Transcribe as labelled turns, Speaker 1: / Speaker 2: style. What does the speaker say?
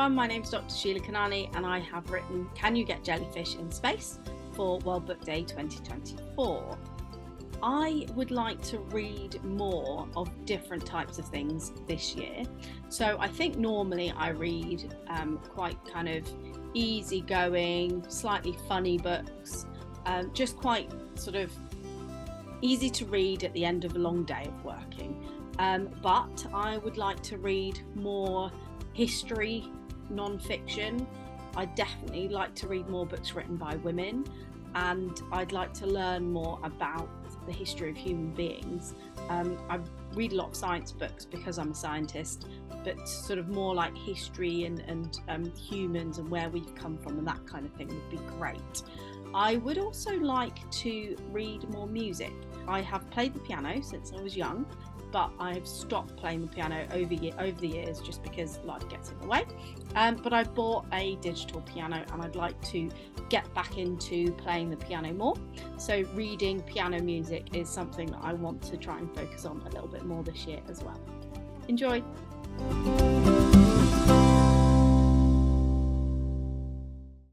Speaker 1: everyone, my name is Dr. Sheila Kanani and I have written Can You Get Jellyfish in Space for World Book Day 2024. I would like to read more of different types of things this year. So I think normally I read quite kind of easygoing, slightly funny books, just quite sort of easy to read at the end of a long day of working. But I would like to read more history, non-fiction. I'd definitely like to read more books written by women, and I'd like to learn more about the history of human beings. I read a lot of science books because I'm a scientist, but sort of more like history and humans and where we've come from and that kind of thing would be great. I would also like to read more music. I have played the piano since I was young, but I've stopped playing the piano over the years just because life gets in the way. But I bought a digital piano and I'd like to get back into playing the piano more. So reading piano music is something that I want to try and focus on a little bit more this year as well. Enjoy!